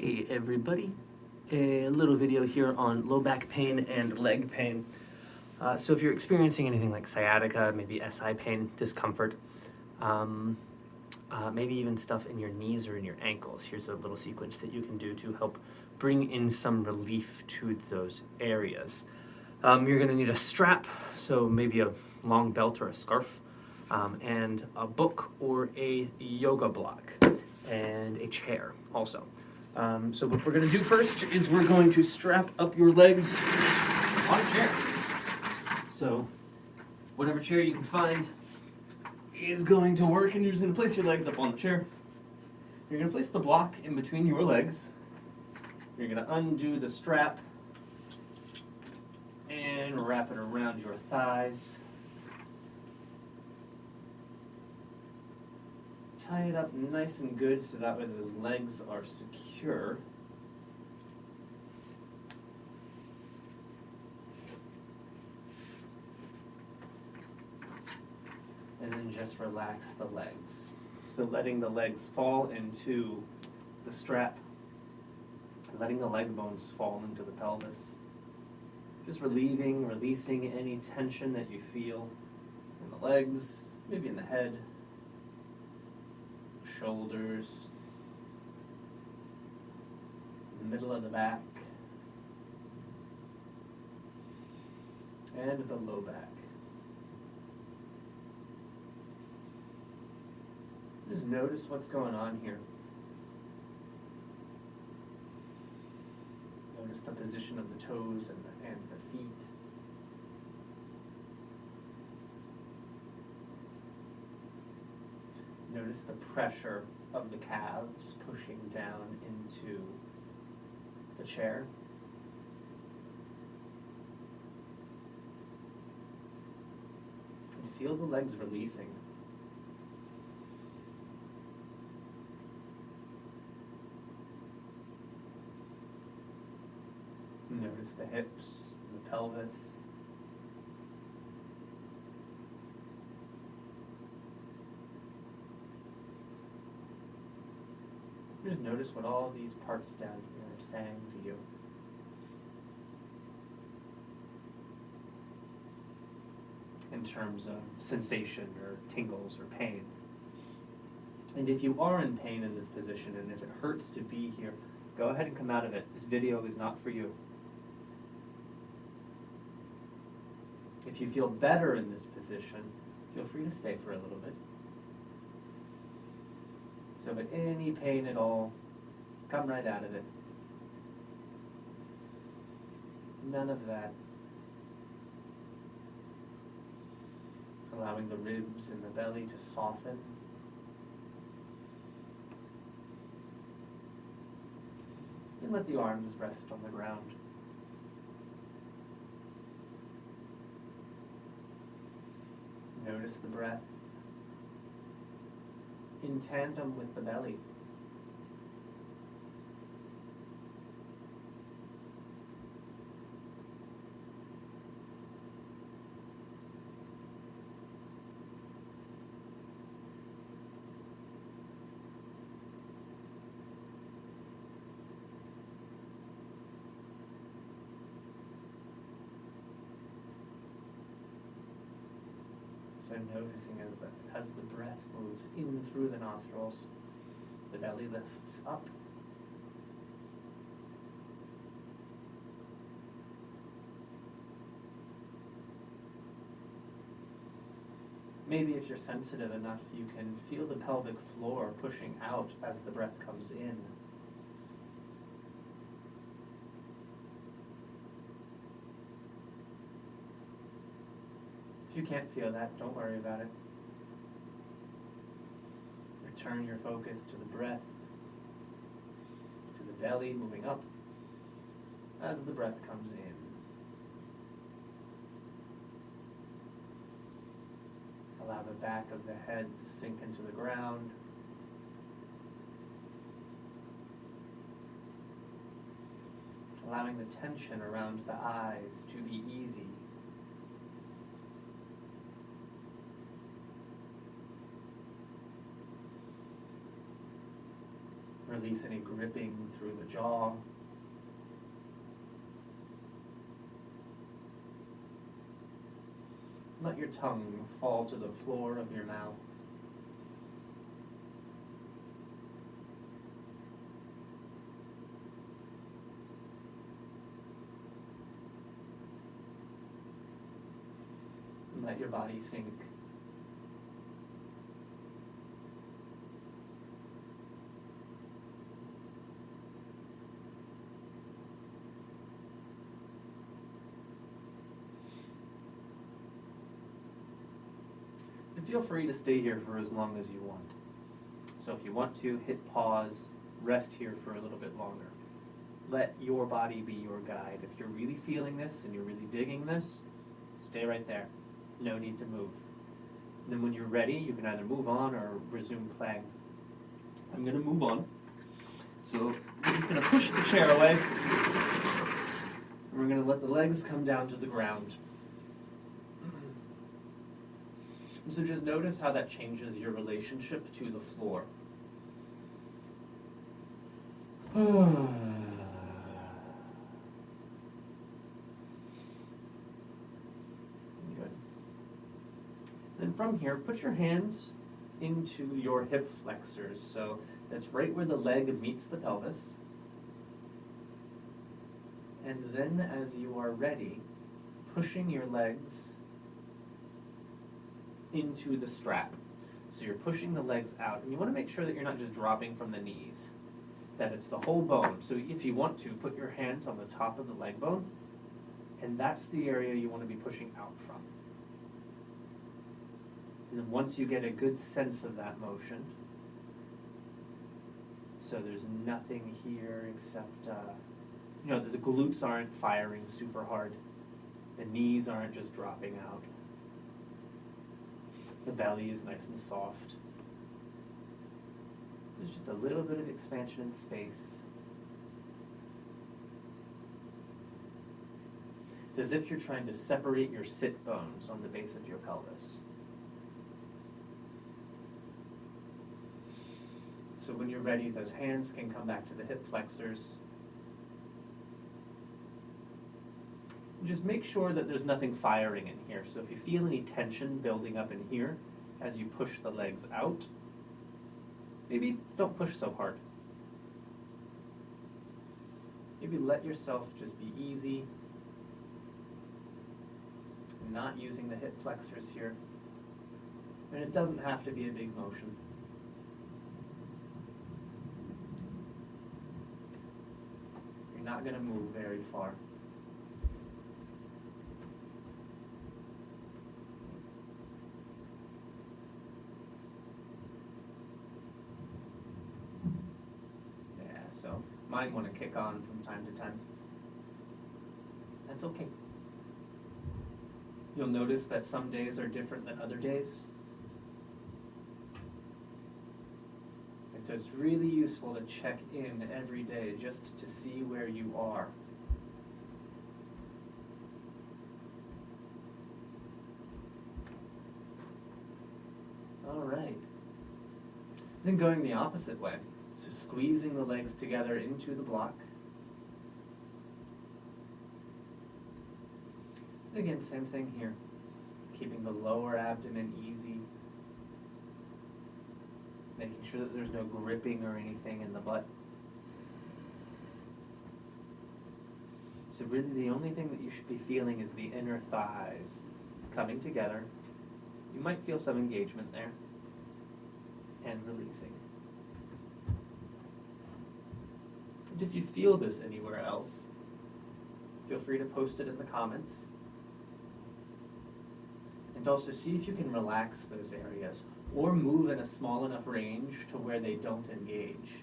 Hey everybody, a little video here on low back pain and leg pain. So if you're experiencing anything like sciatica, maybe SI pain, discomfort, maybe even stuff in your knees or in your ankles, here's a little sequence that you can do to help bring in some relief to those areas. You're going to need a strap, so maybe a long belt or a scarf, and a book or a yoga block, and a chair also. So what we're going to do first is we're going to strap up your legs on a chair. So whatever chair you can find is going to work, and you're just going to place your legs up on the chair. You're going to place the block in between your legs. You're going to undo the strap and wrap it around your thighs. Tie it up nice and good so that way those legs are secure. And then just relax the legs. So letting the legs fall into the strap, letting the leg bones fall into the pelvis. Just releasing any tension that you feel in the legs, maybe in the head, shoulders, the middle of the back, and the low back. Just notice what's going on here. Notice the position of the toes and the feet. Notice the pressure of the calves pushing down into the chair. And feel the legs releasing. Notice the hips, the pelvis. Just notice what all these parts down here are saying to you. In terms of sensation or tingles or pain. And if you are in pain in this position, and if it hurts to be here, go ahead and come out of it. This video is not for you. If you feel better in this position, feel free to stay for a little bit. So if any pain at all, come right out of it. None of that. Allowing the ribs and the belly to soften. And let the arms rest on the ground. Notice the breath in tandem with the belly. So noticing as the breath moves in through the nostrils, the belly lifts up. Maybe if you're sensitive enough, you can feel the pelvic floor pushing out as the breath comes in. If you can't feel that, don't worry about it. Return your focus to the breath, to the belly moving up as the breath comes in. Allow the back of the head to sink into the ground. Allowing the tension around the eyes to be easy. release any gripping through the jaw. Let your tongue fall to the floor of your mouth. And let your body sink. And feel free to stay here for as long as you want. So if you want to, hit pause, rest here for a little bit longer. Let your body be your guide. If you're really feeling this and you're really digging this, stay right there. No need to move. And then when you're ready, you can either move on or resume playing. I'm going to move on. So we're just going to push the chair away. And we're going to let the legs come down to the ground. So just notice how that changes your relationship to the floor. Good. Then from here, put your hands into your hip flexors. So that's right where the leg meets the pelvis. And then as you are ready, pushing your legs into the strap. So you're pushing the legs out, and you want to make sure that you're not just dropping from the knees, that it's the whole bone. So if you want to, put your hands on the top of the leg bone, and that's the area you want to be pushing out from. And then once you get a good sense of that motion, so there's nothing here except, the glutes aren't firing super hard. The knees aren't just dropping out. The belly is nice and soft. There's just a little bit of expansion in space. It's as if you're trying to separate your sit bones on the base of your pelvis. So when you're ready, those hands can come back to the hip flexors. Just make sure that there's nothing firing in here. So if you feel any tension building up in here as you push the legs out, maybe don't push so hard. Maybe let yourself just be easy, not using the hip flexors here. And it doesn't have to be a big motion. You're not going to move very far. So mine want to kick on from time to time. That's okay. You'll notice that some days are different than other days. And so it's really useful to check in every day just to see where you are. All right. Then going the opposite way. So squeezing the legs together into the block. And again, same thing here. Keeping the lower abdomen easy. Making sure that there's no gripping or anything in the butt. So really the only thing that you should be feeling is the inner thighs coming together. You might feel some engagement there. And releasing. If you feel this anywhere else, feel free to post it in the comments. And also see if you can relax those areas or move in a small enough range to where they don't engage.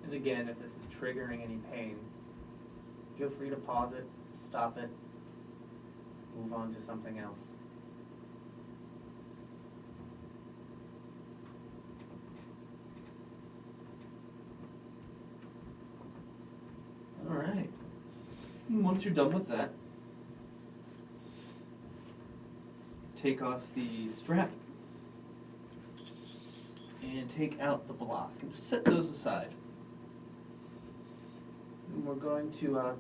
And again, if this is triggering any pain, feel free to pause it, stop it, move on to something else. And once you're done with that, take off the strap and take out the block and just set those aside. And we're going to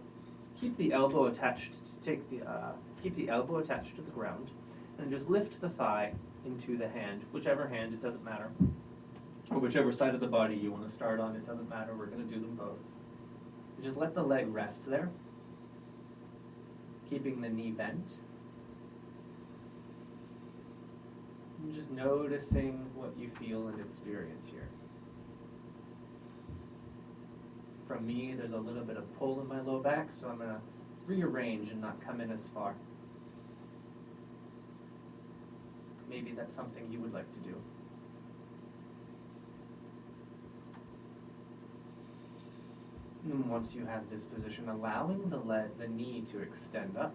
keep the elbow attached. Keep the elbow attached to the ground, and just lift the thigh into the hand, whichever hand, it doesn't matter, or whichever side of the body you want to start on. It doesn't matter. We're going to do them both. Just let the leg rest there, keeping the knee bent. And just noticing what you feel and experience here. From me, there's a little bit of pull in my low back, so I'm going to rearrange and not come in as far. Maybe that's something you would like to do. And once you have this position, allowing the knee to extend up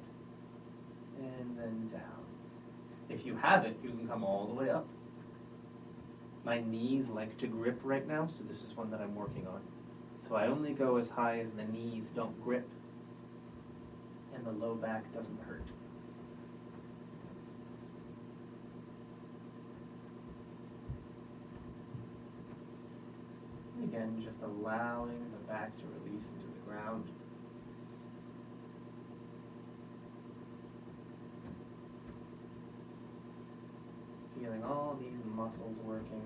and then down. If you have it, you can come all the way up. My knees like to grip right now, so this is one that I'm working on. So I only go as high as the knees don't grip and the low back doesn't hurt. And again, just allowing the back to release into the ground. Feeling all these muscles working.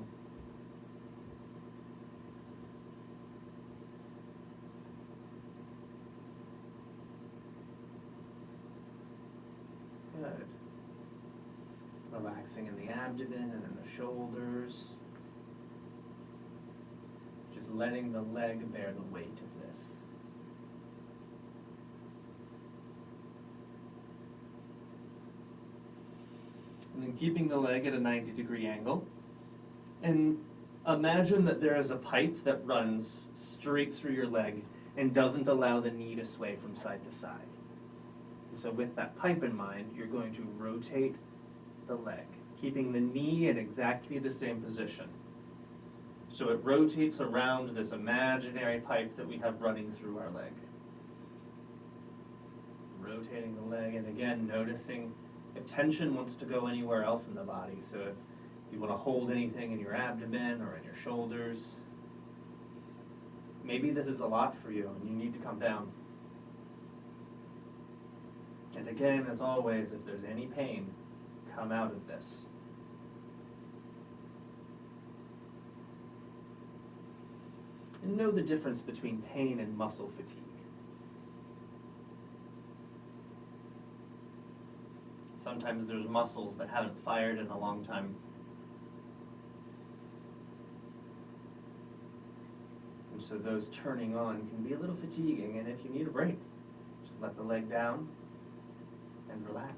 Good. Relaxing in the abdomen and in the shoulders. Just letting the leg bear the weight of this. And then keeping the leg at a 90-degree angle. And imagine that there is a pipe that runs straight through your leg and doesn't allow the knee to sway from side to side. And so with that pipe in mind, you're going to rotate the leg, keeping the knee in exactly the same position. So it rotates around this imaginary pipe that we have running through our leg. Rotating the leg, and again, noticing if tension wants to go anywhere else in the body. So if you want to hold anything in your abdomen or in your shoulders, maybe this is a lot for you and you need to come down. And again, as always, if there's any pain, come out of this. And know the difference between pain and muscle fatigue. Sometimes there's muscles that haven't fired in a long time. And so those turning on can be a little fatiguing, and if you need a break, just let the leg down and relax.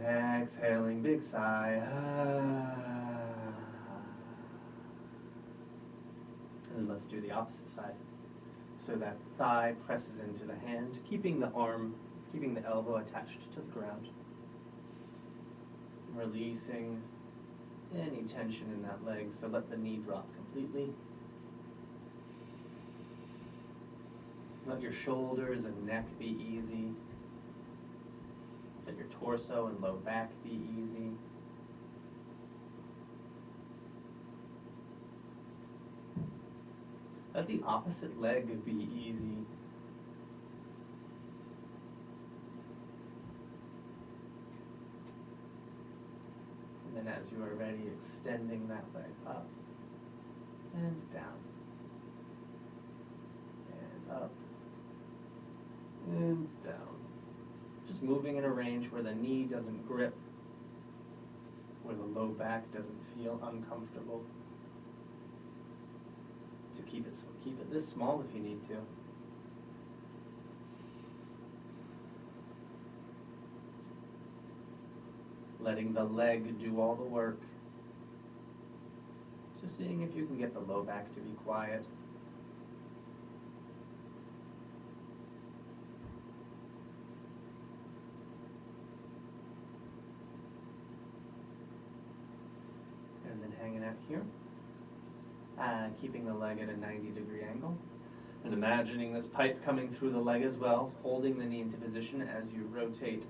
Exhaling, big sigh. And then let's do the opposite side. So that thigh presses into the hand, keeping the elbow attached to the ground. Releasing any tension in that leg, so let the knee drop completely. Let your shoulders and neck be easy. Let your torso and low back be easy. Let the opposite leg be easy. And then as you are ready, extending that leg up and down. And up and down. Just moving in a range where the knee doesn't grip, where the low back doesn't feel uncomfortable. To keep it this small if you need to. Letting the leg do all the work. Just seeing if you can get the low back to be quiet. And then hanging out here. keeping the leg at a 90-degree angle. And imagining this pipe coming through the leg as well, holding the knee into position as you rotate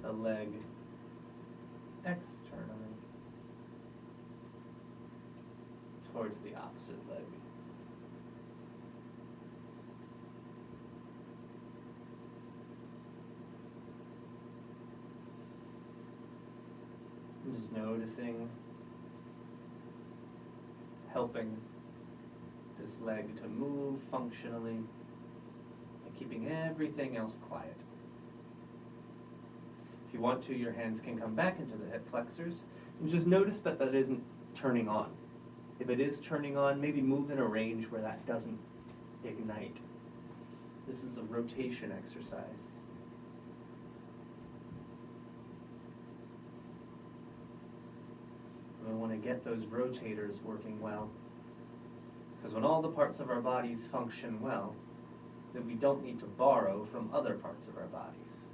the leg externally towards the opposite leg. And just noticing, helping this leg to move functionally and keeping everything else quiet. If you want to, your hands can come back into the hip flexors and just notice that that isn't turning on. If it is turning on, maybe move in a range where that doesn't ignite. This is a rotation exercise. We want to get those rotators working well. Because when all the parts of our bodies function well, then we don't need to borrow from other parts of our bodies.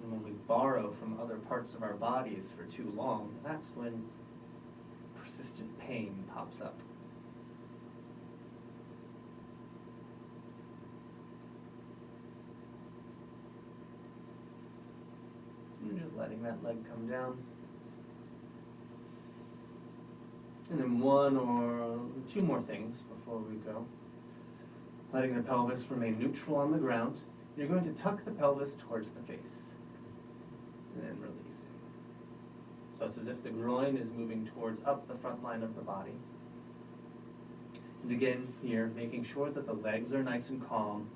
And when we borrow from other parts of our bodies for too long, that's when persistent pain pops up. And just letting that leg come down. And then one or two more things before we go. Letting the pelvis remain neutral on the ground. You're going to tuck the pelvis towards the face. And then releasing. So it's as if the groin is moving towards up the front line of the body. And again, here, making sure that the legs are nice and calm.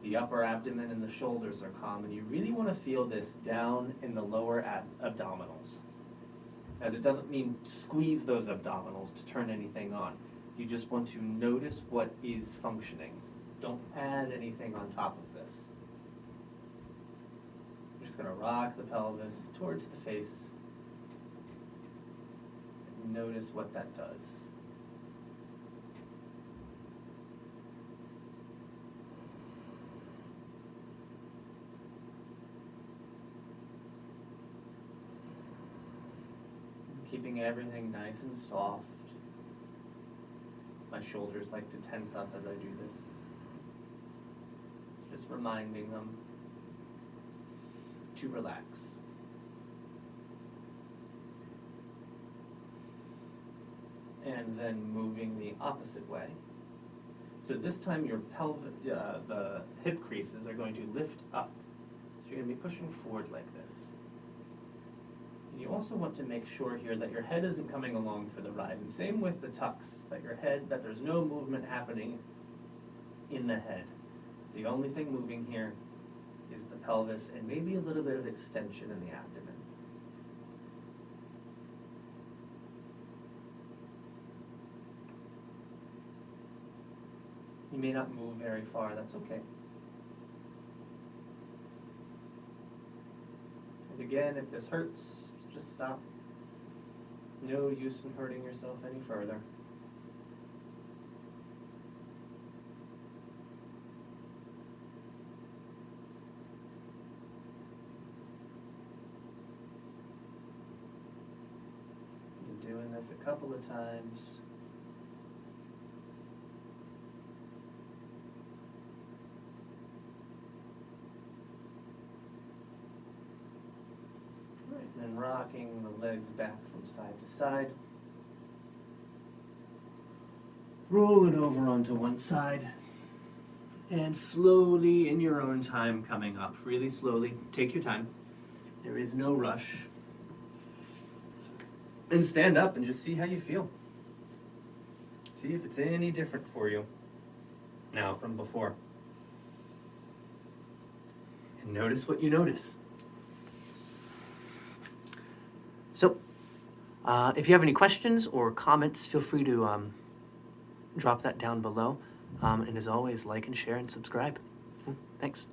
The upper abdomen and the shoulders are calm. And you really want to feel this down in the lower abdominals. And it doesn't mean squeeze those abdominals to turn anything on. You just want to notice what is functioning. Don't add anything on top of this. You're just going to rock the pelvis towards the face. And notice what that does. Keeping everything nice and soft. My shoulders like to tense up as I do this. Just reminding them to relax. And then moving the opposite way. So this time your the hip creases are going to lift up. So you're going to be pushing forward like this. And you also want to make sure here that your head isn't coming along for the ride. And same with the tucks, that there's no movement happening in the head. The only thing moving here is the pelvis and maybe a little bit of extension in the abdomen. You may not move very far, that's okay. And again, if this hurts, just stop. No use in hurting yourself any further. You're doing this a couple of times. And rocking the legs back from side to side. Roll it over onto one side. And slowly, in your own time, coming up. Really slowly. Take your time. There is no rush. And stand up and just see how you feel. See if it's any different for you now from before. And notice what you notice. So, if you have any questions or comments, feel free to drop that down below. And as always, like and share and subscribe. Thanks.